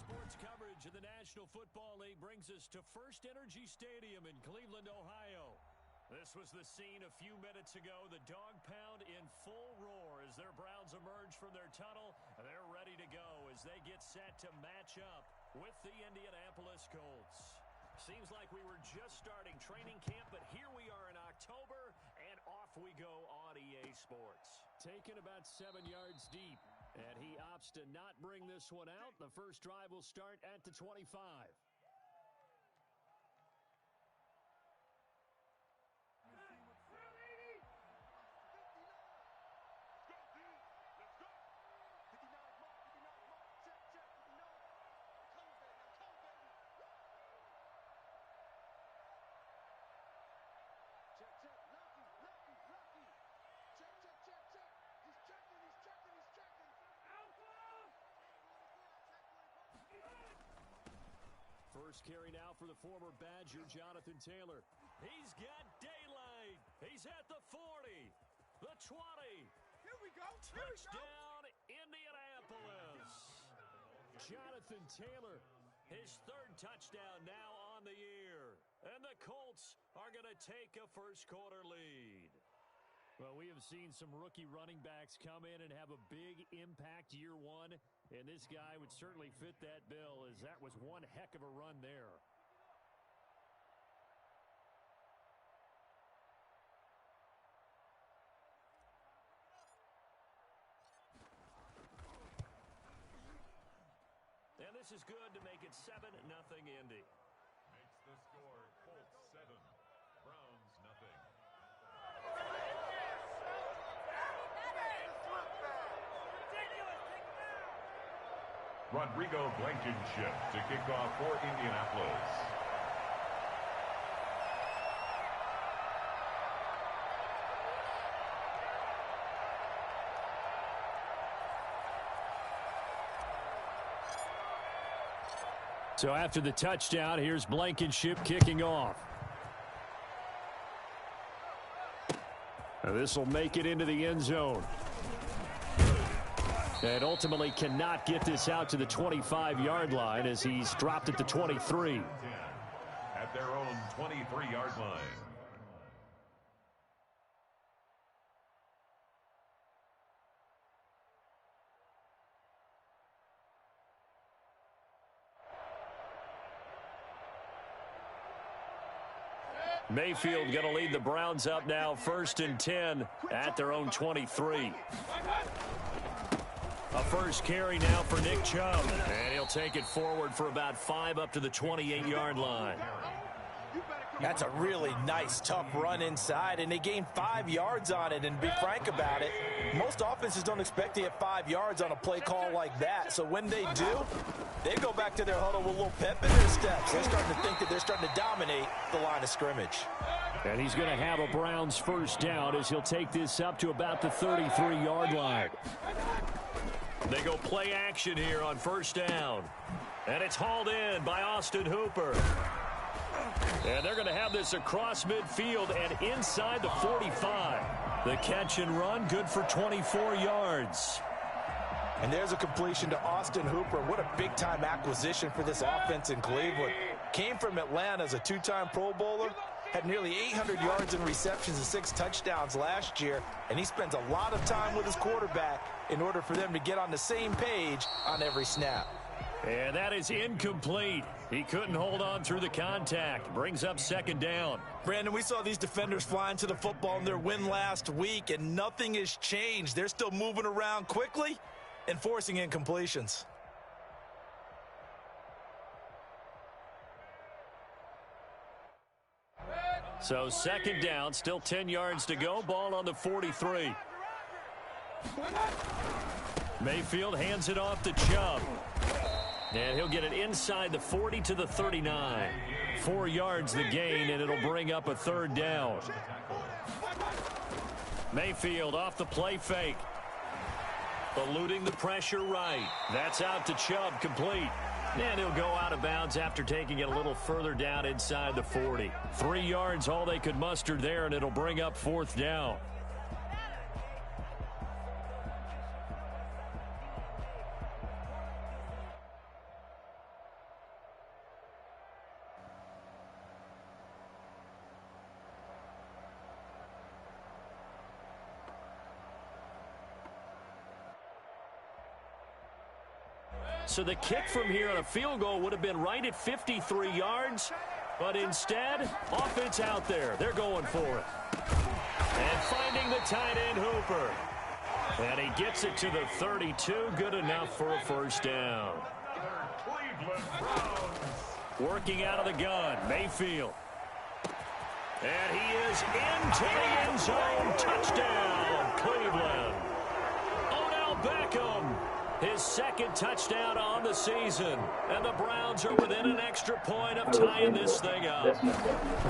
Sports coverage of the National Football League brings us to First Energy Stadium in Cleveland, Ohio. This was the scene a few minutes ago. The dog pound in full roar as their Browns emerge from their tunnel. They're ready to go as they get set to match up with the Indianapolis Colts. Seems like we were just starting training camp, but here we are in October, and off we go on EA Sports. Taken about 7 yards deep, and he opts to not bring this one out. The first drive will start at the 25. First carry now for the former Badger, Jonathan Taylor. He's got daylight. He's at the 40, the 20. Here we go. Touchdown, Indianapolis. Jonathan Taylor, his third touchdown now on the year. And the Colts are going to take a first quarter lead. Well, we have seen some rookie running backs come in and have a big impact year one. And this guy would certainly fit that bill, as that was one heck of a run there. And this is good to make it 7-0 Indy. Makes the score Colts 7, Browns nothing. Rodrigo Blankenship to kick off for Indianapolis. So after the touchdown, here's Blankenship kicking off. Now this will make it into the end zone. And ultimately cannot get this out to the 25-yard line as he's dropped at the 23. At their own 23-yard line. Mayfield going to lead the Browns up now, 1st and 10 at their own 23. A first carry now for Nick Chubb. And he'll take it forward for about 5 up to the 28-yard line. That's a really nice, tough run inside, and they gained 5 yards on it. And to be frank about it, most offenses don't expect to get 5 yards on a play call like that. So when they do, they go back to their huddle with a little pep in their steps. They're starting to think that they're starting to dominate the line of scrimmage. And he's going to have a Browns first down as he'll take this up to about the 33-yard line. They go play action here on first down. And it's hauled in by Austin Hooper. And they're going to have this across midfield and inside the 45. The catch and run, good for 24 yards. And there's a completion to Austin Hooper. What a big-time acquisition for this offense in Cleveland. Came from Atlanta as a 2-time Pro Bowler. Had nearly 800 yards in receptions and 6 touchdowns last year. And he spends a lot of time with his quarterback in order for them to get on the same page on every snap. And that is incomplete. He couldn't hold on through the contact. Brings up 2nd down. Brandon, we saw these defenders flying to the football in their win last week, and nothing has changed. They're still moving around quickly and forcing incompletions. So 2nd down, still 10 yards to go. Ball on the 43. Mayfield hands it off to Chubb. And he'll get it inside the 40 to the 39. 4 yards the gain, and it'll bring up a 3rd down. Mayfield off the play fake. Eluding the pressure right. That's out to Chubb, complete. And he'll go out of bounds after taking it a little further down inside the 40. 3 yards, all they could muster there, and it'll bring up 4th down. So the kick from here on a field goal would have been right at 53 yards. But instead, offense out there. They're going for it. And finding the tight end, Hooper. And he gets it to the 32. Good enough for a first down. Cleveland Browns. Working out of the gun, Mayfield. And he is into the end zone. Touchdown, Cleveland. Odell Beckham, his second touchdown on the season. And the Browns are within an extra point of tying this thing up.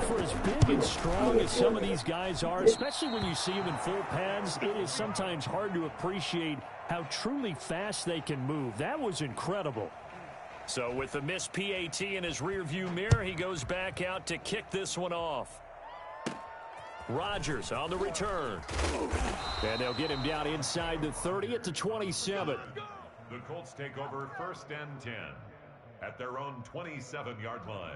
For as big and strong as some of these guys are, especially when you see them in full pads, it is sometimes hard to appreciate how truly fast they can move. That was incredible. So with the missed PAT in his rearview mirror, he goes back out to kick this one off. Rodgers on the return. And they'll get him down inside the 30 at the 27. The Colts take over 1st and 10 at their own 27-yard line.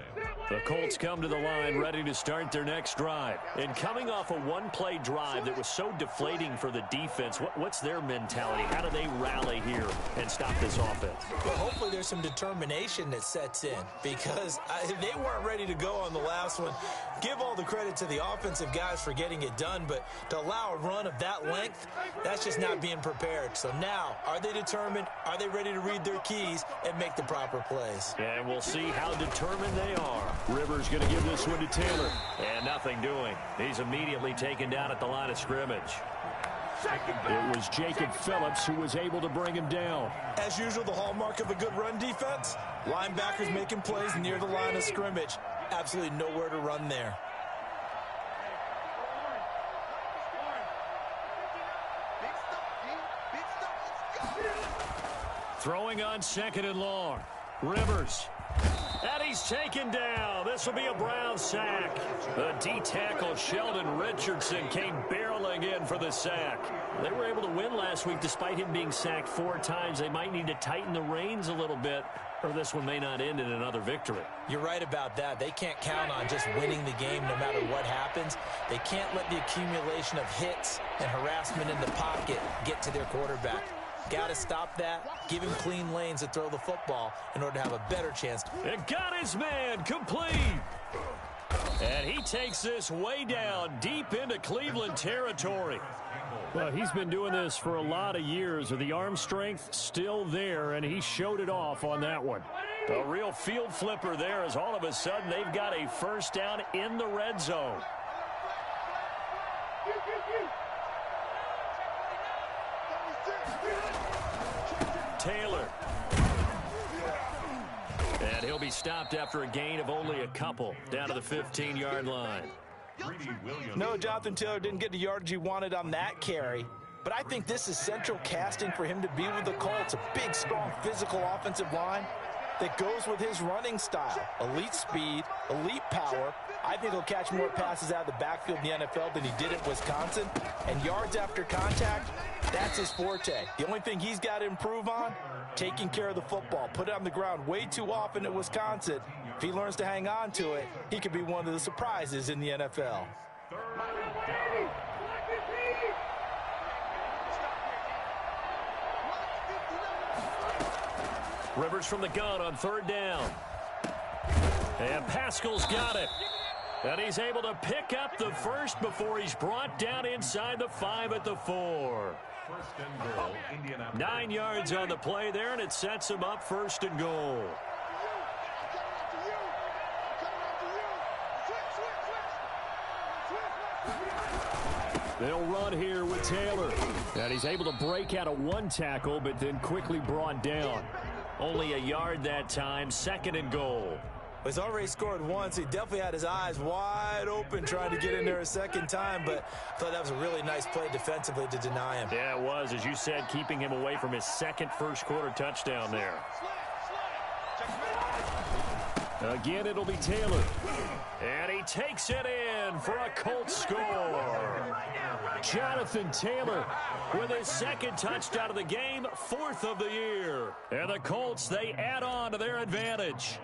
The Colts come to the line ready to start their next drive. And coming off a one-play drive that was so deflating for the defense, what's their mentality? How do they rally here and stop this offense? Well, hopefully there's some determination that sets in because they weren't ready to go on the last one. Give all the credit to the offensive guys for getting it done, but to allow a run of that length, that's just not being prepared. So now, are they determined? Are they ready to read their keys and make the proper plays? And we'll see how determined they are. Rivers going to give this one to Taylor. And nothing doing. He's immediately taken down at the line of scrimmage. It was Jacob Phillips who was able to bring him down. As usual, the hallmark of a good run defense, linebackers making plays near the line of scrimmage. Absolutely nowhere to run there. Throwing on 2nd and long. Rivers. And he's taken down. This will be a Brown sack. The D-tackle Sheldon Richardson came barreling in for the sack. They were able to win last week despite him being sacked 4 times. They might need to tighten the reins a little bit, or this one may not end in another victory. You're right about that. They can't count on just winning the game no matter what happens. They can't let the accumulation of hits and harassment in the pocket get to their quarterback. Got to stop that, give him clean lanes to throw the football in order to have a better chance. It got his man complete. And he takes this way down deep into Cleveland territory. Well, he's been doing this for a lot of years. The arm strength still there, and he showed it off on that one. A real field flipper there as all of a sudden they've got a first down in the red zone. Taylor. And he'll be stopped after a gain of only a couple down to the 15-yard line. No, Jonathan Taylor didn't get the yardage he wanted on that carry. But I think this is central casting for him to be with the Colts. A big, strong, physical offensive line that goes with his running style. Elite speed, elite power. I think he'll catch more passes out of the backfield in the NFL than he did at Wisconsin. And yards after contact, that's his forte. The only thing he's got to improve on, taking care of the football. Put it on the ground way too often at Wisconsin. If he learns to hang on to it, he could be one of the surprises in the NFL. Rivers from the gun on 3rd down. And Pascal's got it. And he's able to pick up the first before he's brought down inside the 5 at the 4. 1st and goal, Indianapolis. 9 yards on the play there, and it sets him up 1st and goal. They'll run here with Taylor. And he's able to break out of 1 tackle, but then quickly brought down. Only a yard that time, 2nd and goal. He's already scored once. He definitely had his eyes wide open trying to get in there a second time, but I thought that was a really nice play defensively to deny him. Yeah, it was, as you said, keeping him away from his second first-quarter touchdown there. Again, it'll be Taylor. And he takes it in for a Colts score. Jonathan Taylor with his second touchdown of the game, 4th of the year. And the Colts, they add on to their advantage.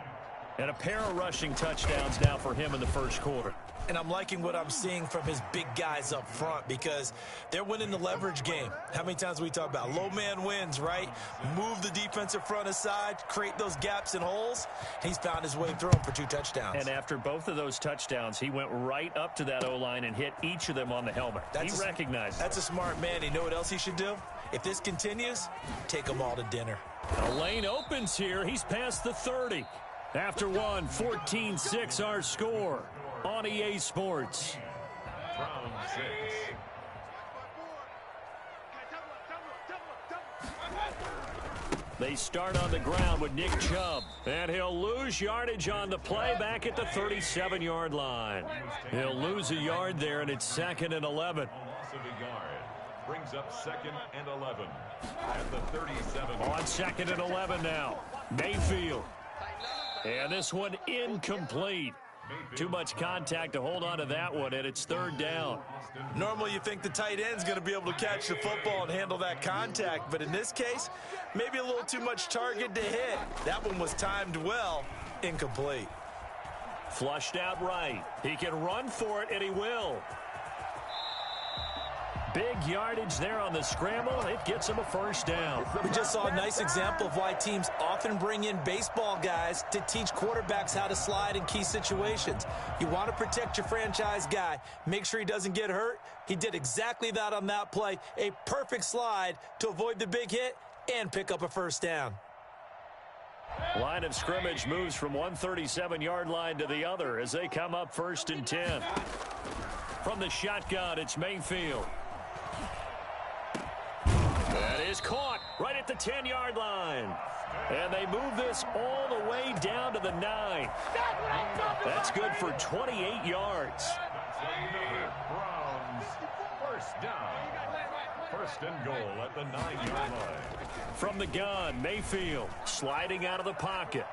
And a pair of rushing touchdowns now for him in the first quarter. And I'm liking what I'm seeing from his big guys up front because they're winning the leverage game. How many times we talk about low man wins, right? Move the defensive front aside, create those gaps and holes. He's found his way through them for 2 touchdowns. And after both of those touchdowns, he went right up to that O-line and hit each of them on the helmet. He recognized That's a smart man. You know what else he should do? If this continues, take them all to dinner. A lane opens here. He's past the 30. After one, 14-6 our score on EA Sports. Round 6. They start on the ground with Nick Chubb. And he'll lose yardage on the play back at the 37-yard line. He'll lose a yard there, and it's 2nd and 11. Loss of a yard. Brings up 2nd and 11 at the 37. On 2nd and 11 now. Mayfield. And this one incomplete. Too much contact to hold on to that one, and it's 3rd down. Normally you think the tight end's going to be able to catch the football and handle that contact, but in this case, maybe a little too much target to hit. That one was timed well, incomplete. Flushed out right. He can run for it, and he will. Big yardage there on the scramble. It gets him a 1st down. We just saw a nice example of why teams often bring in baseball guys to teach quarterbacks how to slide in key situations. You want to protect your franchise guy. Make sure he doesn't get hurt. He did exactly that on that play. A perfect slide to avoid the big hit and pick up a 1st down. Line of scrimmage moves from one 37-yard line to the other as they come up 1st and 10. From the shotgun, it's Mayfield. That is caught right at the 10-yard line. And they move this all the way down to the 9. That's good for 28 yards. Browns, 1st down. 1st and goal at the 9-yard line. From the gun, Mayfield sliding out of the pocket.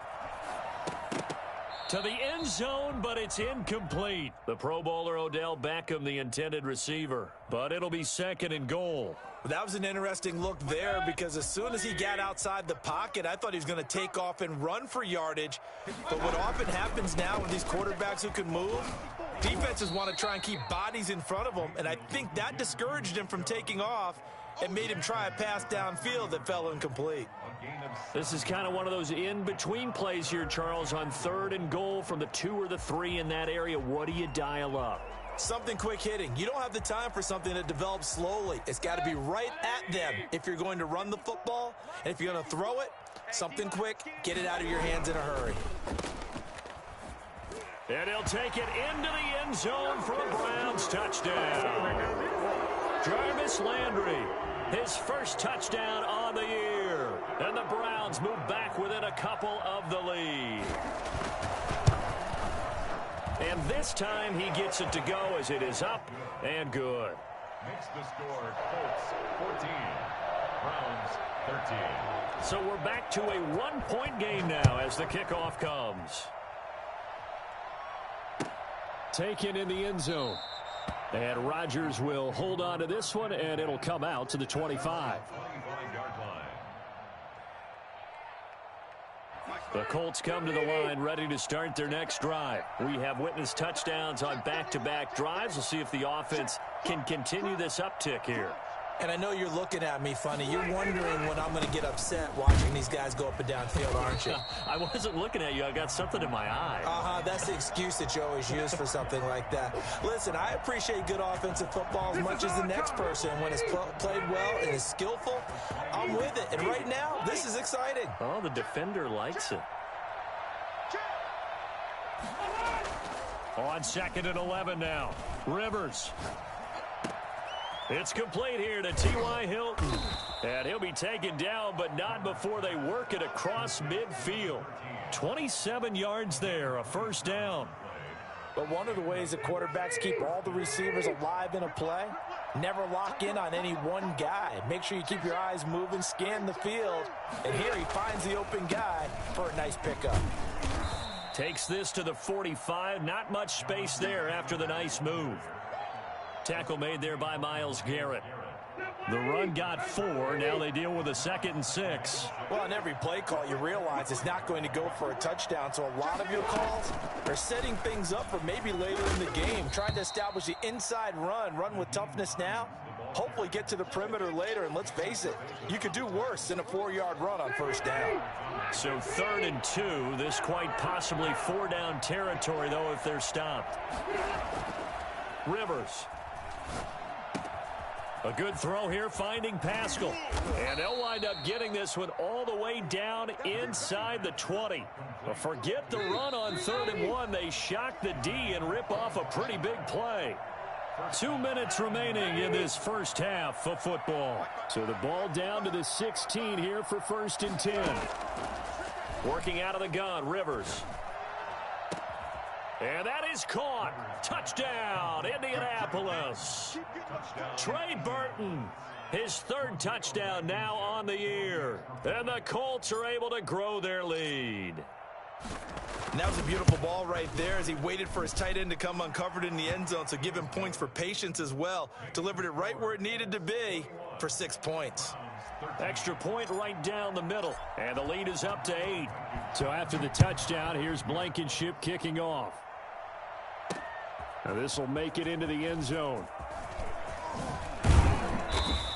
To the end zone, but it's incomplete. The Pro Bowler Odell Beckham, the intended receiver. But it'll be 2nd and goal. That was an interesting look there because as soon as he got outside the pocket, I thought he was going to take off and run for yardage. But what often happens now with these quarterbacks who can move, defenses want to try and keep bodies in front of them, and I think that discouraged him from taking off and made him try a pass downfield that fell incomplete. This is kind of one of those in-between plays here, Charles, on 3rd and goal from the 2 or the 3 in that area. What do you dial up? Something quick hitting. You don't have the time for something that develops slowly. It's got to be right at them if you're going to run the football. And if you're going to throw it, something quick, get it out of your hands in a hurry. And he'll take it into the end zone for a Browns touchdown. Jarvis Landry, his 1st touchdown on the year. And the Browns move back within a couple of the lead. And this time he gets it to go as it is up and good. Makes the score Colts 14, Browns 13. So we're back to a 1-point game now as the kickoff comes. Taken in the end zone. And Rodgers will hold on to this one, and it'll come out to the 25. 25-yard line. The Colts come to the line ready to start their next drive. We have witnessed touchdowns on back-to-back drives. We'll see if the offense can continue this uptick here. And I know you're looking at me funny. You're wondering when I'm going to get upset watching these guys go up and down field, aren't you? I wasn't looking at you. I got something in my eye. That's the excuse that you always use for something like that. Listen, I appreciate good offensive football as much as the next person. When it's played well and is skillful, I'm with it. And right now, this is exciting. Oh, the defender likes it. On 2nd and 11 now. Rivers. It's complete here to T.Y. Hilton. And he'll be taken down, but not before they work it across midfield. 27 yards there, a 1st down. But one of the ways that quarterbacks keep all the receivers alive in a play, never lock in on any one guy. Make sure you keep your eyes moving, scan the field. And here he finds the open guy for a nice pickup. Takes this to the 45. Not much space there after the nice move. Tackle made there by Myles Garrett. The run got 4. Now they deal with a 2nd and 6. Well, on every play call, you realize it's not going to go for a touchdown. So a lot of your calls are setting things up for maybe later in the game, trying to establish the inside run with toughness now, hopefully get to the perimeter later. And let's face it, you could do worse than a 4-yard run on first down. So 3rd and 2. This quite possibly 4-down territory, though, if they're stopped. Rivers. A good throw here, finding Pascal. And they'll wind up getting this one all the way down inside the 20. But forget the run on 3rd and 1. They shock the D and rip off a pretty big play. 2 minutes remaining in this first half of football. So the ball down to the 16 here for 1st and 10. Working out of the gun, Rivers. And that is caught. Touchdown, Indianapolis. Trey Burton, his 3rd touchdown now on the year. And the Colts are able to grow their lead. And that was a beautiful ball right there as he waited for his tight end to come uncovered in the end zone, so give him points for patience as well. Delivered it right where it needed to be for 6 points. Extra point right down the middle, and the lead is up to 8. So after the touchdown, here's Blankenship kicking off. Now this will make it into the end zone.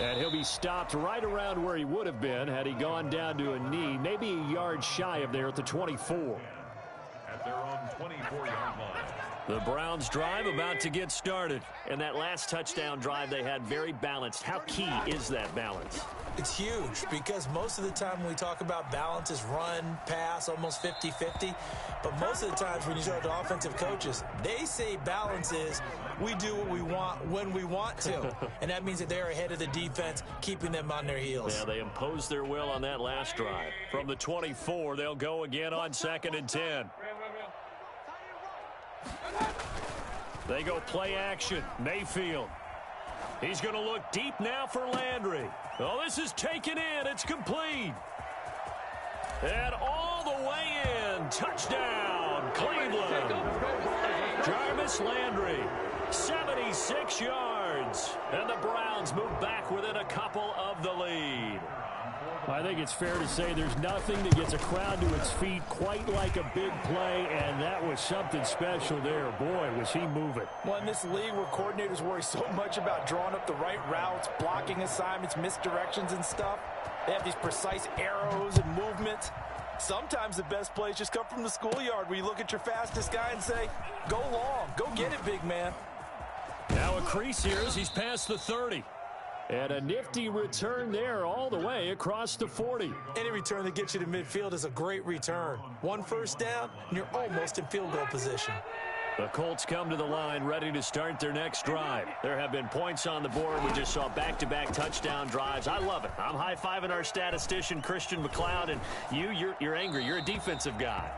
And he'll be stopped right around where he would have been had he gone down to a knee, maybe a yard shy of there at the 24. At their own 24-yard line. The Browns drive about to get started. And that last touchdown drive they had very balanced. How key is that balance? It's huge because most of the time when we talk about balance is run, pass, almost 50-50. But most of the times when you talk to offensive coaches, they say balance is we do what we want when we want to. And that means that they're ahead of the defense, keeping them on their heels. Yeah, they imposed their will on that last drive. From the 24, they'll go again on 2nd and 10. They go play action. Mayfield. He's going to look deep now for Landry. Oh, this is taken in. It's complete. And all the way in. Touchdown, Cleveland. Jarvis Landry, 76 yards. And the Browns move back within a couple of the lead. I think it's fair to say there's nothing that gets a crowd to its feet quite like a big play, and that was something special there. Boy, was he moving. Well, in this league where coordinators worry so much about drawing up the right routes, blocking assignments, misdirections and stuff, they have these precise arrows and movements. Sometimes the best plays just come from the schoolyard where you look at your fastest guy and say, go long, go get it, big man. Now a crease here as he's past the 30. And a nifty return there all the way across the 40. Any return that gets you to midfield is a great return. 1 first down, and you're almost in field goal position. The Colts come to the line ready to start their next drive. There have been points on the board. We just saw back-to-back touchdown drives. I love it. I'm high-fiving our statistician, Christian McLeod, and you're angry. You're a defensive guy.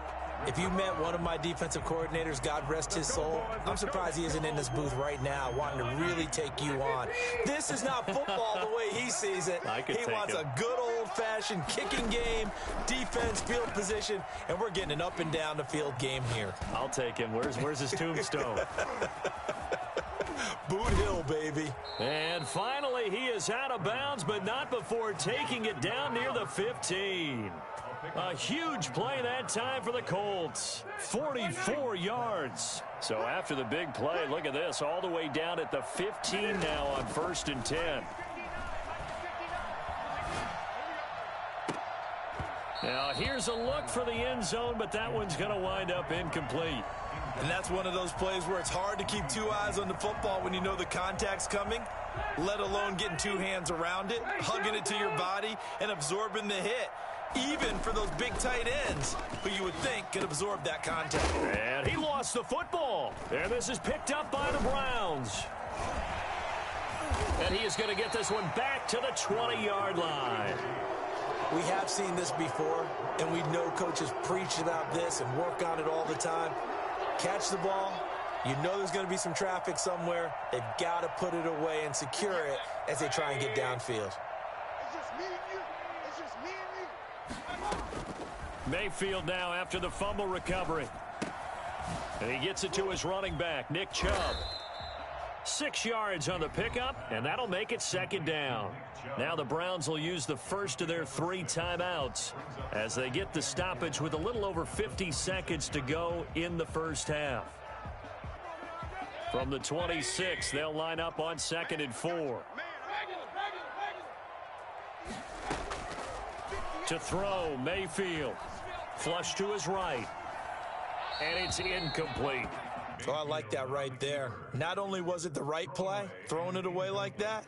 If you met one of my defensive coordinators, God rest his soul, I'm surprised he isn't in this booth right now wanting to really take you on. This is not football the way he sees it. He wants a good old-fashioned kicking game, defense, field position, and we're getting an up-and-down the field game here. I'll take him. Where's his tombstone? Boot Hill, baby. And finally, he is out of bounds, but not before taking it down near the 15. A huge play that time for the Colts. 44 yards. So after the big play, look at this, all the way down at the 15 now on 1st and 10. Now here's a look for the end zone, but that one's going to wind up incomplete. And that's one of those plays where it's hard to keep 2 eyes on the football when you know the contact's coming, let alone getting 2 hands around it, hugging it to your body, and absorbing the hit. Even for those big tight ends who you would think could absorb that contact. And he lost the football. And this is picked up by the Browns. And he is going to get this one back to the 20-yard line. We have seen this before, and we know coaches preach about this and work on it all the time. Catch the ball. You know there's going to be some traffic somewhere. They've got to put it away and secure it as they try and get downfield. Mayfield now after the fumble recovery. And he gets it to his running back, Nick Chubb. 6 yards on the pickup, and that'll make it second down. Now the Browns will use the first of their 3 timeouts as they get the stoppage with a little over 50 seconds to go in the first half. From the 26, they'll line up on 2nd and 4. To throw, Mayfield. Flush to his right. And it's incomplete. Oh, I like that right there. Not only was it the right play, throwing it away like that,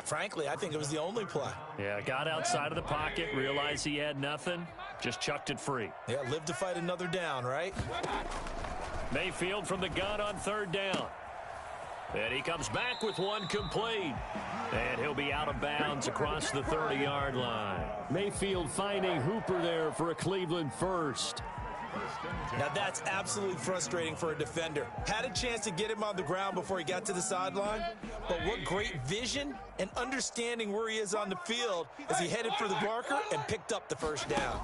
frankly, I think it was the only play. Yeah, got outside of the pocket, realized he had nothing, just chucked it free. Yeah, live to fight another down, right? Mayfield from the gun on 3rd down. And he comes back with one complete. And he'll be out of bounds across the 30-yard line. Mayfield finding Hooper there for a Cleveland first. Now that's absolutely frustrating for a defender. Had a chance to get him on the ground before he got to the sideline, but what great vision and understanding where he is on the field as he headed for the marker and picked up the first down.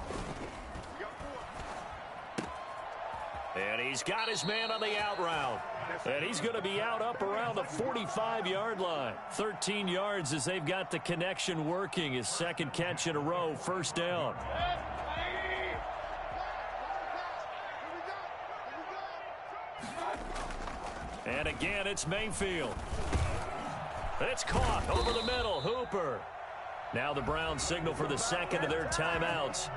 And he's got his man on the out route. And he's going to be out up around the 45-yard line. 13 yards as they've got the connection working. His second catch in a row, first down. And again, it's Mayfield. It's caught over the middle. Hooper. Now the Browns signal for the second of their timeouts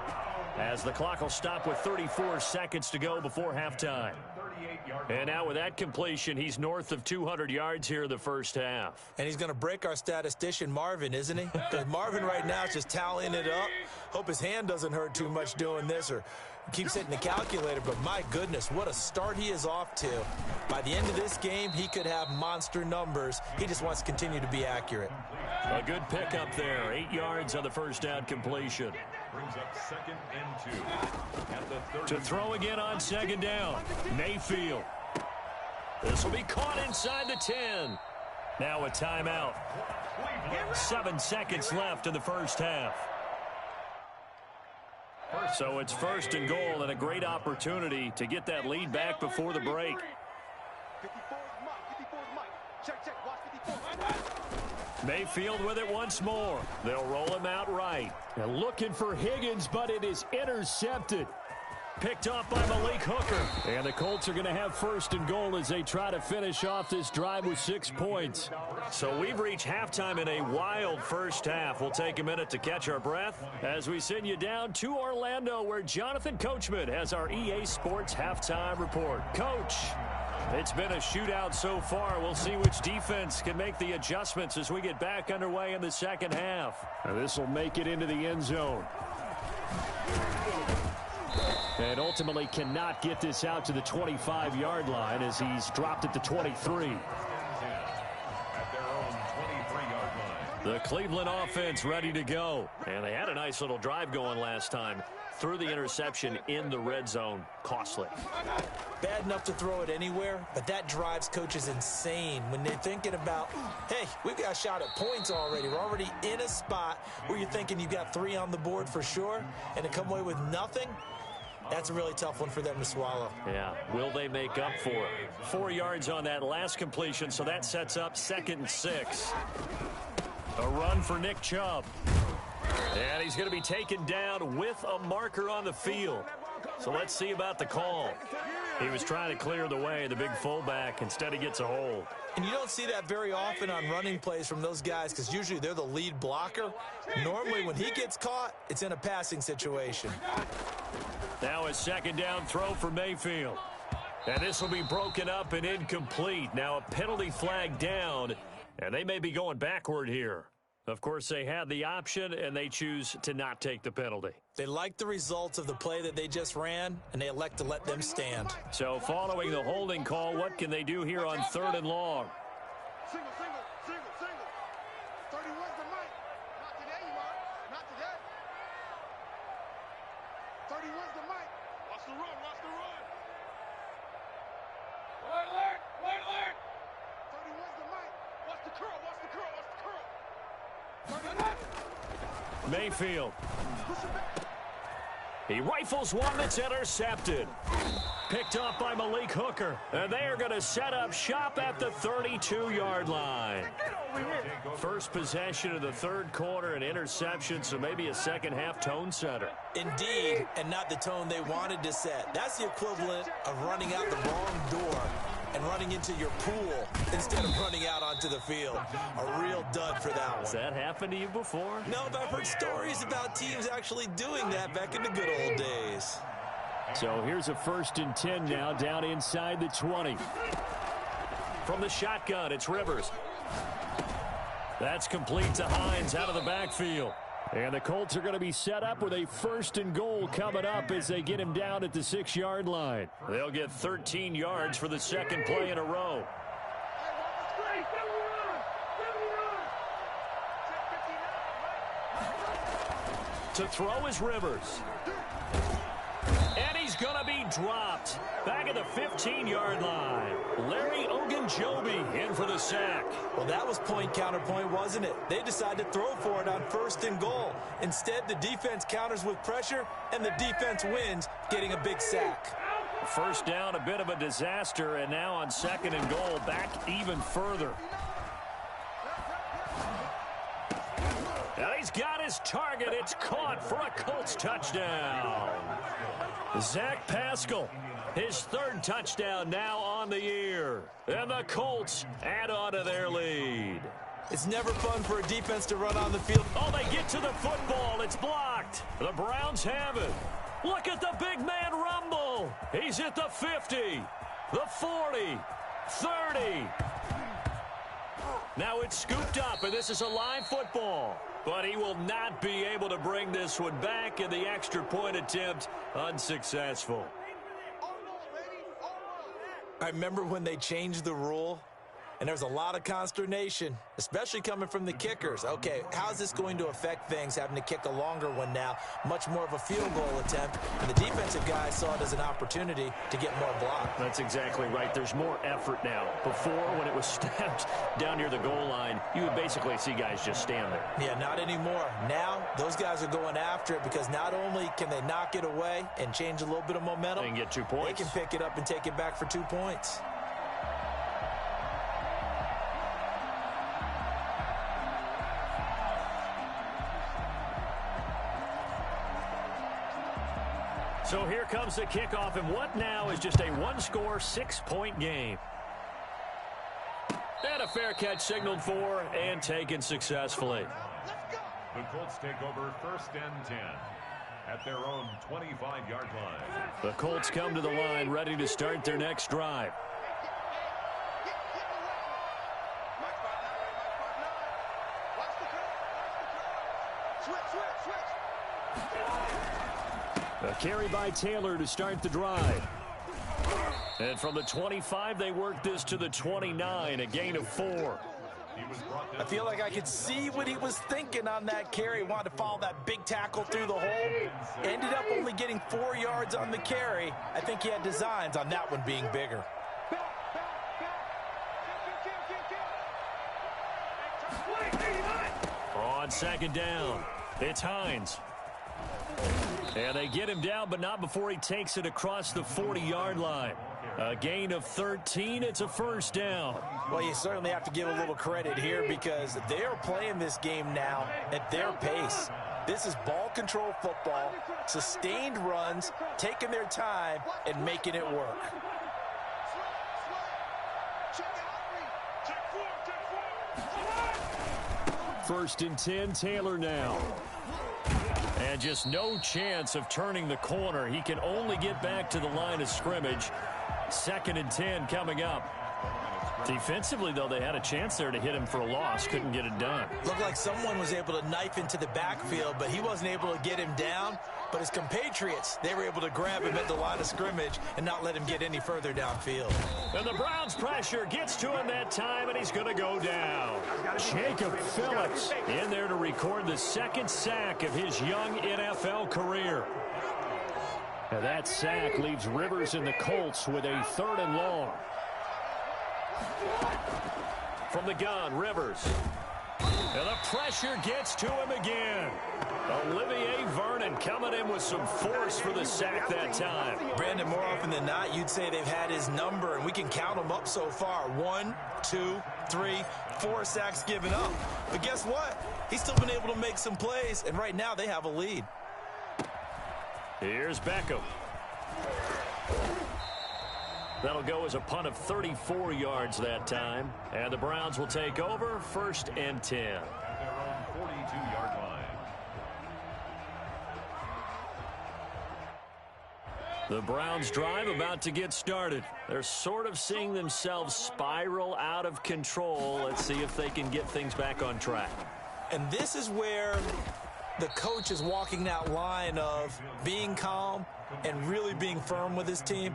as the clock will stop with 34 seconds to go before halftime. And now with that completion, he's north of 200 yards here in the first half. And he's going to break our statistician, Marvin, isn't he? Because Marvin right now is just tallying it up. Hope his hand doesn't hurt too much doing this or keeps hitting the calculator. But my goodness, what a start he is off to. By the end of this game, he could have monster numbers. He just wants to continue to be accurate. A good pickup there. 8 yards on the first down completion. Brings up 2nd and 2. At the 30. To throw again on 2nd down. Mayfield. This will be caught inside the 10. Now a timeout. 7 seconds left in the first half. So it's 1st and goal and a great opportunity to get that lead back before the break. Mayfield with it once more. They'll roll him out right. And looking for Higgins, but it is intercepted. Picked off by Malik Hooker. And the Colts are going to have 1st and goal as they try to finish off this drive with 6 points. So we've reached halftime in a wild first half. We'll take a minute to catch our breath as we send you down to Orlando, where Jonathan Coachman has our EA Sports halftime report. Coach, it's been a shootout so far. We'll see which defense can make the adjustments as we get back underway in the second half. Now this will make it into the end zone. And ultimately cannot get this out to the 25-yard line as he's dropped it to 23. At their own 23-yard line. The Cleveland offense ready to go. And they had a nice little drive going last time. Threw the interception in the red zone. Costly. Bad enough to throw it anywhere, but that drives coaches insane when they're thinking about, hey, we've got a shot at points already. We're already in a spot where you're thinking you've got 3 on the board for sure, and to come away with nothing, that's a really tough one for them to swallow. Yeah, will they make up for it? 4 yards on that last completion, so that sets up 2nd and 6. A run for Nick Chubb. And he's going to be taken down with a marker on the field. So let's see about the call. He was trying to clear the way, the big fullback. Instead, he gets a hold. And you don't see that very often on running plays from those guys because usually they're the lead blocker. Normally, when he gets caught, it's in a passing situation. Now a 2nd down throw for Mayfield. And this will be broken up and incomplete. Now a penalty flag down, and they may be going backward here. Of course, they had the option, and they choose to not take the penalty. They like the results of the play that they just ran, and they elect to let them stand. So following the holding call, what can they do here on 3rd and long? Single. 31's the mic. Not today, you are. Not today. 31's the mic. Watch the run. Alert. 31's the mic. Watch the curl. Mayfield. He rifles one that's intercepted. Picked off by Malik Hooker. And they are going to set up shop at the 32-yard line. First possession of the third quarter, an interception, so maybe a second-half tone setter. Indeed, and not the tone they wanted to set. That's the equivalent of running out the wrong door and running into your pool instead of running out onto the field. A real dud for that one. Has that happened to you before? No, but I've heard stories about teams actually doing that back in the good old days. So here's a 1st and 10 now, down inside the 20. From the shotgun, it's Rivers. That's complete to Hines out of the backfield. And the Colts are going to be set up with a 1st and goal coming up as they get him down at the 6-yard line. They'll get 13 yards for the second play in a row. To throw is Rivers. And he's going to be dropped. Back at the 15-yard line. Larry Ogunjobi in for the sack. Well, that was point-counterpoint, wasn't it? They decided to throw for it on 1st and goal. Instead, the defense counters with pressure, and the defense wins, getting a big sack. First down, a bit of a disaster, and now on 2nd and goal, back even further. And he's got his target. It's caught for a Colts touchdown. Zach Pascal, his 3rd touchdown now on the year. And the Colts add on to their lead. It's never fun for a defense to run on the field. Oh, they get to the football. It's blocked. The Browns have it. Look at the big man rumble. He's at the 50, the 40, 30. Now it's scooped up, and this is a live football. But he will not be able to bring this one back, and the extra point attempt unsuccessful. I remember when they changed the rule, and there was a lot of consternation, especially coming from the kickers. Okay, how's this going to affect things, having to kick a longer one now, much more of a field goal attempt, and the defensive guys saw it as an opportunity to get more block. That's exactly right. There's more effort now. Before, when it was snapped down near the goal line, you would basically see guys just stand there. Yeah, not anymore. Now, those guys are going after it because not only can they knock it away and change a little bit of momentum, and get 2 points. They can pick it up and take it back for 2 points. So here comes the kickoff, and what now is just a 1-score, 6-point game. And a fair catch signaled for and taken successfully. The Colts take over 1st and 10 at their own 25-yard line. The Colts come to the line ready to start their next drive. A carry by Taylor to start the drive. And from the 25, they work this to the 29, a gain of 4. I feel like I could see what he was thinking on that carry. Wanted to follow that big tackle through the hole. Ended up only getting 4 yards on the carry. I think he had designs on that one being bigger. On 2nd down, it's Hines. And they get him down, but not before he takes it across the 40-yard line. A gain of 13. It's a 1st down. Well, you certainly have to give a little credit here because they are playing this game now at their pace. This is ball control football, sustained runs, taking their time, and making it work. 1st and 10, Taylor now. And just no chance of turning the corner. He can only get back to the line of scrimmage. 2nd and 10 coming up. Defensively, though, they had a chance there to hit him for a loss. Couldn't get it done. Looked like someone was able to knife into the backfield, but he wasn't able to get him down. But his compatriots, they were able to grab him at the line of scrimmage and not let him get any further downfield. And the Browns pressure gets to him that time, and he's going to go down. Jacob Phillips in there to record the 2nd sack of his young NFL career. Now that sack leaves Rivers and the Colts with a 3rd and long. From the gun, Rivers. And the pressure gets to him again. Olivier Vernon coming in with some force for the sack that time. Brandon, more often than not, you'd say they've had his number, and we can count them up so far. 1, 2, 3, 4 sacks given up. But guess what? He's still been able to make some plays, and right now they have a lead. Here's Beckham. That'll go as a punt of 34 yards that time. And the Browns will take over 1st and 10. At their own 42-yard line. The Browns drive about to get started. They're sort of seeing themselves spiral out of control. Let's see if they can get things back on track. And this is where the coach is walking that line of being calm and really being firm with his team.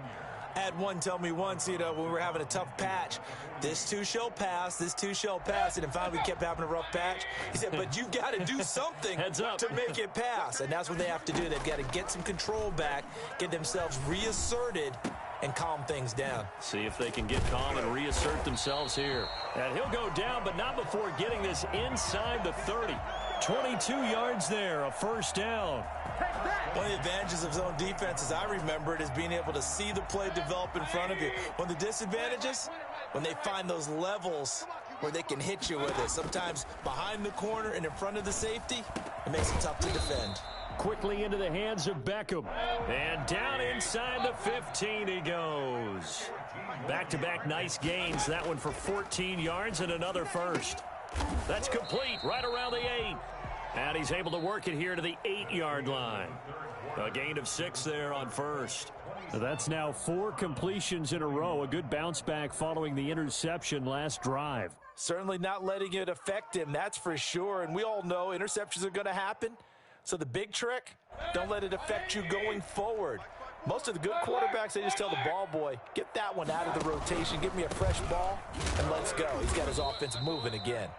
I had one tell me once, when we were having a tough patch, this too shall pass, this too shall pass. And then finally we kept having a rough patch. He said, but you've got to do something to make it pass. And that's what they have to do. They've got to get some control back, get themselves reasserted, and calm things down. See if they can get calm and reassert themselves here. And he'll go down, but not before getting this inside the 30. 22 yards there, a 1st down. One of the advantages of zone defense, as I remember it, is being able to see the play develop in front of you. One of the disadvantages, when they find those levels where they can hit you with it. Sometimes behind the corner and in front of the safety, it makes it tough to defend. Quickly into the hands of Beckham. And down inside the 15 he goes. Back-to-back nice gains. That one for 14 yards and another 1st. That's complete right around the 8. And he's able to work it here to the 8-yard line. A gain of 6 there on 1st. That's now 4 completions in a row. A good bounce back following the interception last drive. Certainly not letting it affect him, that's for sure. And we all know interceptions are going to happen. So the big trick, don't let it affect you going forward. Most of the good quarterbacks, they just tell the ball boy, get that one out of the rotation, give me a fresh ball, and let's go. He's got his offense moving again.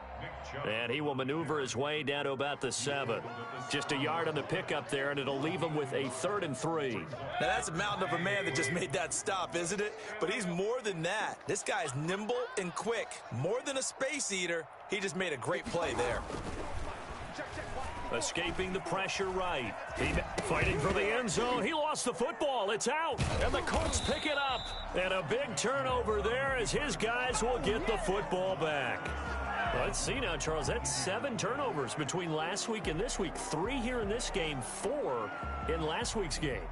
And he will maneuver his way down to about the 7. Just a yard on the pickup there, and it'll leave him with a 3rd and 3. Now, that's a mountain of a man that just made that stop, isn't it? But he's more than that. This guy's nimble and quick. More than a space eater, he just made a great play there. Escaping the pressure right. Fighting for the end zone. He lost the football. It's out. And the Colts pick it up. And a big turnover there as his guys will get the football back. Let's see now, Charles. That's 7 turnovers between last week and this week. 3 here in this game, 4 in last week's game.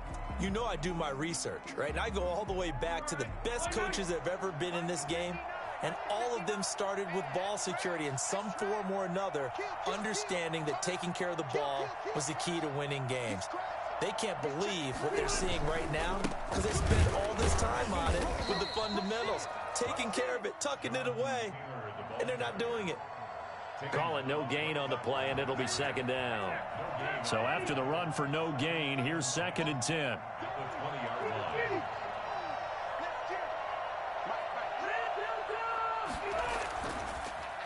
You know I do my research, right? And I go all the way back to the best coaches that have ever been in this game. And all of them started with ball security in some form or another, understanding that taking care of the ball was the key to winning games. They can't believe what they're seeing right now because they spent all this time on it with the fundamentals, taking care of it, tucking it away, and they're not doing it. Call it no gain on the play, and it'll be 2nd down. So after the run for no gain, here's 2nd and 10.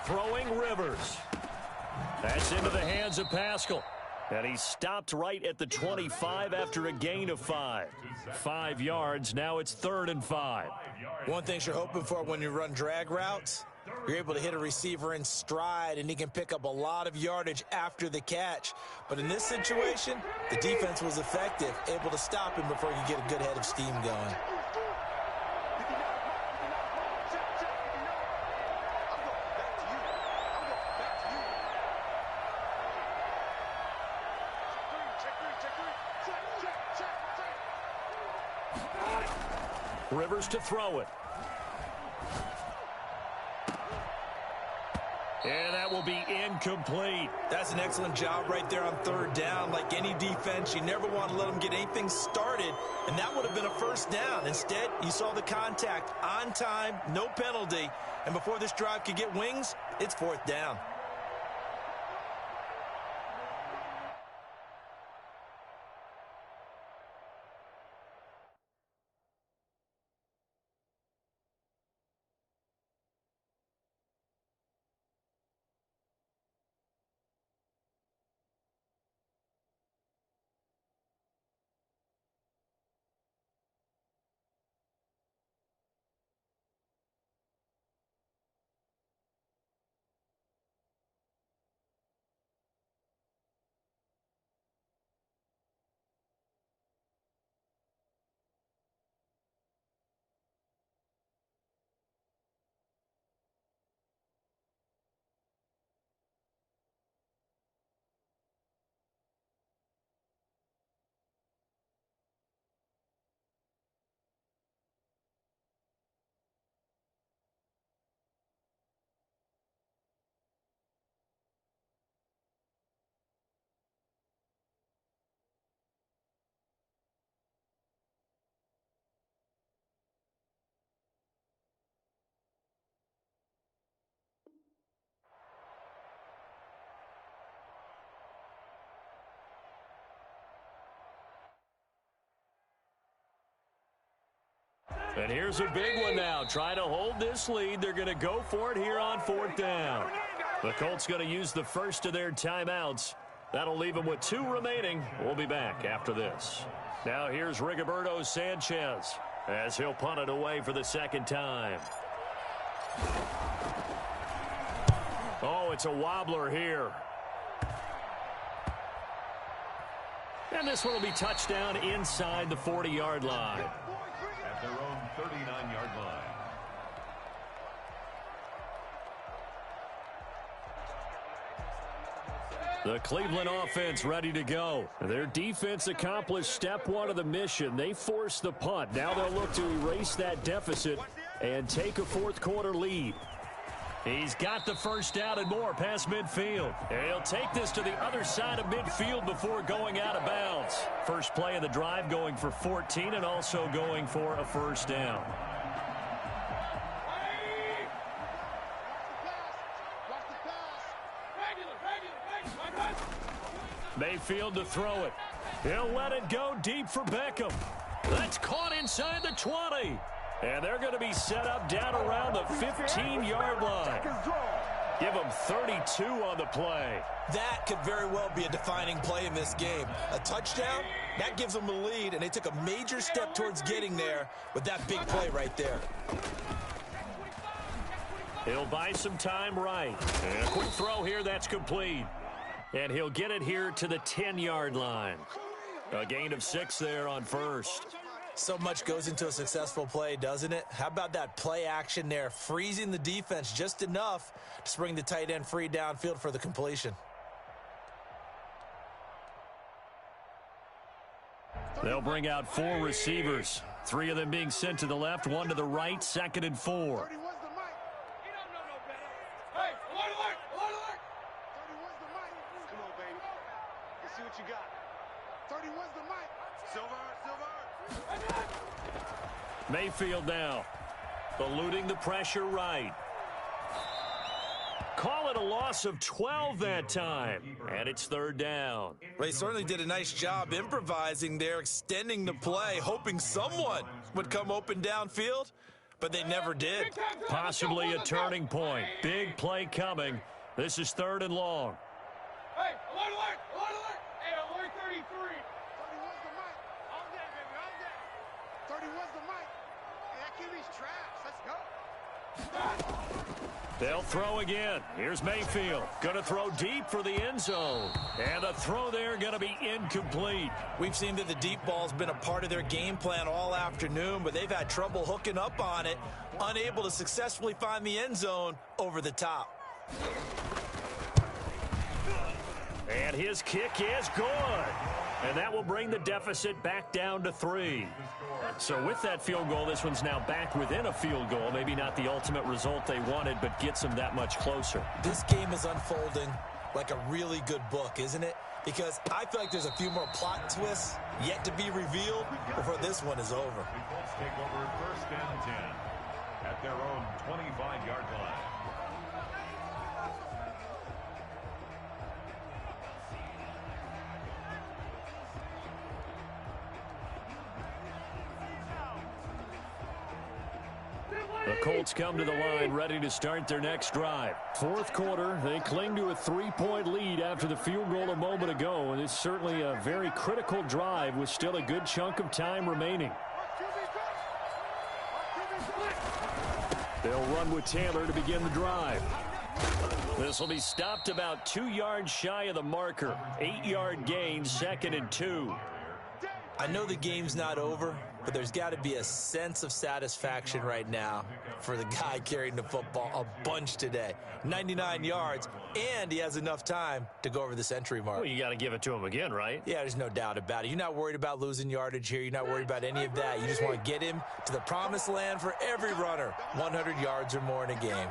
Throwing Rivers. That's into the hands of Pascal. And he stopped right at the 25 after a gain of 5. 5 yards. Now it's 3rd and 5. One thing you're hoping for when you run drag routes, you're able to hit a receiver in stride, and he can pick up a lot of yardage after the catch. But in this situation, the defense was effective, able to stop him before he could get a good head of steam going. Rivers to throw it. And that will be incomplete. That's an excellent job right there on 3rd down. Like any defense, you never want to let them get anything started, and that would have been a 1st down. Instead, you saw the contact on time, no penalty, and before this drive could get wings, it's 4th down. And here's a big one now. Trying to hold this lead. They're going to go for it here on 4th down. The Colts going to use the first of their timeouts. That'll leave them with 2 remaining. We'll be back after this. Now here's Rigoberto Sanchez as he'll punt it away for the second time. Oh, it's a wobbler here. And this one will be touchdown inside the 40-yard line. At their own 39-yard line. The Cleveland offense ready to go. Their defense accomplished step 1 of the mission. They forced the punt. Now they'll look to erase that deficit and take a 4th quarter lead. He's got the first down and more past midfield. And he'll take this to the other side of midfield before going out of bounds. First play of the drive going for 14 and also going for a first down. Mayfield to throw it. He'll let it go deep for Beckham. That's caught inside the 20. And they're going to be set up down around the 15-yard line. Give them 32 on the play. That could very well be a defining play in this game. A touchdown, that gives them the lead, and they took a major step towards getting there with that big play right there. He'll buy some time right. And a quick throw here, that's complete. And he'll get it here to the 10-yard line. A gain of 6 there on first. So much goes into a successful play, doesn't it? How about that play action there, freezing the defense just enough to spring the tight end free downfield for the completion. They'll bring out 4 receivers, 3 of them being sent to the left, 1 to the right, 2nd and 4. You got 31's the mic. Silver. Mayfield now, eluding the pressure right. Call it a loss of 12 that time, and it's 3rd down. Well, he certainly did a nice job improvising there, extending the play, hoping someone would come open downfield, but they never did. Possibly a turning point. Big play coming. This is 3rd and long. Hey, alert! Hey, alert 33. 31's the mic. On that, baby, on that. 31's the mic. Hey, that QB's trash. Let's go. They'll throw again. Here's Mayfield. Going to throw deep for the end zone. And a throw there going to be incomplete. We've seen that the deep ball's been a part of their game plan all afternoon, but they've had trouble hooking up on it, unable to successfully find the end zone over the top. And his kick is good. And that will bring the deficit back down to 3. So with that field goal, this one's now back within a field goal. Maybe not the ultimate result they wanted, but gets them that much closer. This game is unfolding like a really good book, isn't it? Because I feel like there's a few more plot twists yet to be revealed before this one is over. The Colts take over 1st and 10 at their own 25-yard line. The Colts come to the line ready to start their next drive. 4th quarter, they cling to a 3-point lead after the field goal a moment ago, and it's certainly a very critical drive with still a good chunk of time remaining. They'll run with Taylor to begin the drive. This will be stopped about 2 yards shy of the marker. 8-yard gain, 2nd and 2. I know the game's not over, but there's got to be a sense of satisfaction right now for the guy carrying the football a bunch today. 99 yards, and he has enough time to go over the century mark. Well, you got to give it to him again, right? Yeah, there's no doubt about it. You're not worried about losing yardage here. You're not worried about any of that. You just want to get him to the promised land for every runner. 100 yards or more in a game.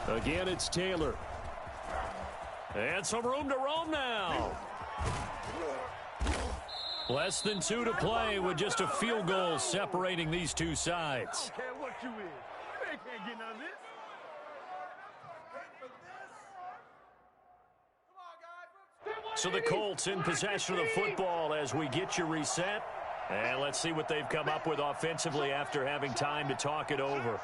Again, it's Taylor. And some room to roam now. Less than 2 to play with just a field goal separating these two sides. you is. You can't get none of this. So the Colts in possession of the football as we get you reset. And let's see what they've come up with offensively after having time to talk it over.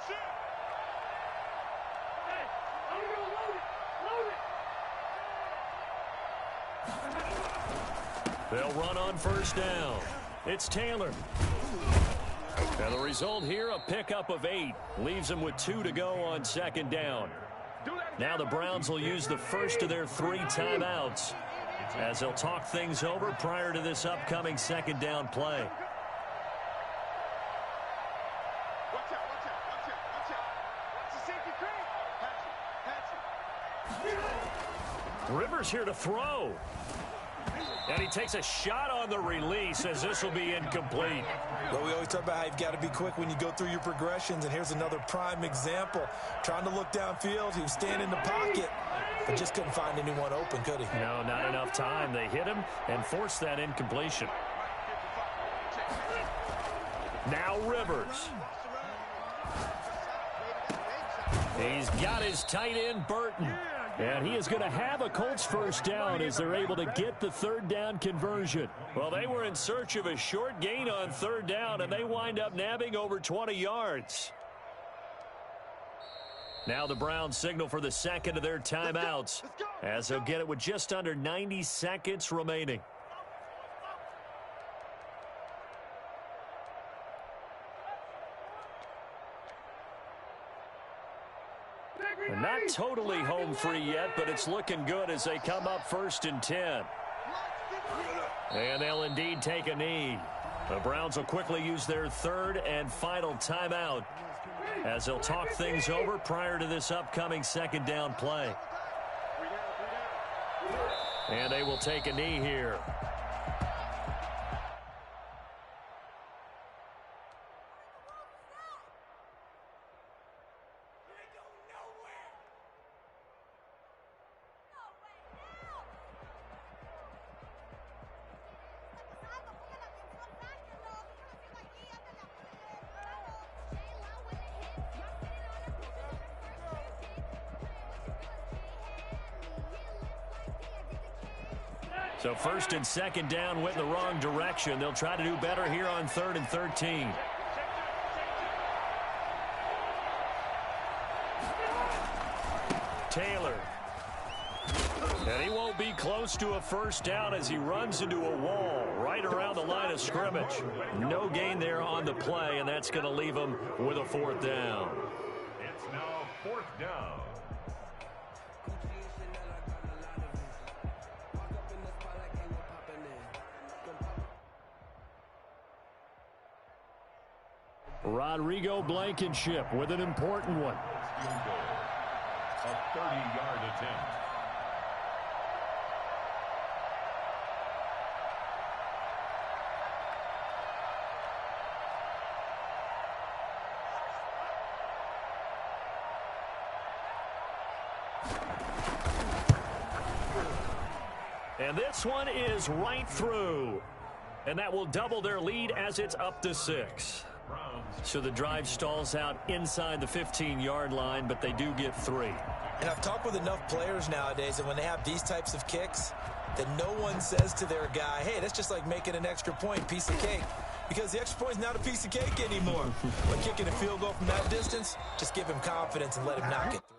They'll run on first down. It's Taylor. And the result here, a pickup of 8. Leaves them with 2 to go on second down. Now the Browns will use the first of their 3 timeouts as they'll talk things over prior to this upcoming second down play. Watch out, watch out, watch out, watch out. Watch the safety cream. Pass it. Rivers here to throw. And he takes a shot on the release as this will be incomplete. Well, we always talk about how you've got to be quick when you go through your progressions, and here's another prime example. Trying to look downfield, he was standing in the pocket, but just couldn't find anyone open, could he? No, not enough time. They hit him and forced that incompletion. Now Rivers. He's got his tight end, Burton. And he is going to have a Colts first down as they're able to get the third down conversion. Well, they were in search of a short gain on third down, and they wind up nabbing over 20 yards. Now the Browns signal for the second of their timeouts as they'll get it with just under 90 seconds remaining. They're not totally home free yet, but it's looking good as they come up 1st and 10. And they'll indeed take a knee. The Browns will quickly use their third and final timeout as they'll talk things over prior to this upcoming second down play. And they will take a knee here. So 1st and second down went in the wrong direction. They'll try to do better here on 3rd and 13. Taylor. And he won't be close to a first down as he runs into a wall right around the line of scrimmage. No gain there on the play, and that's going to leave him with a 4th down. It's now 4th down. Rodrigo Blankenship with an important one. Field goal. A 30-yard attempt. And this one is right through. And that will double their lead as it's up to 6. So the drive stalls out inside the 15-yard line, but they do get 3. And I've talked with enough players nowadays that when they have these types of kicks, that no one says to their guy, hey, that's just like making an extra point, piece of cake. Because the extra point is not a piece of cake anymore. When kicking a field goal from that distance, just give him confidence and let him knock it through.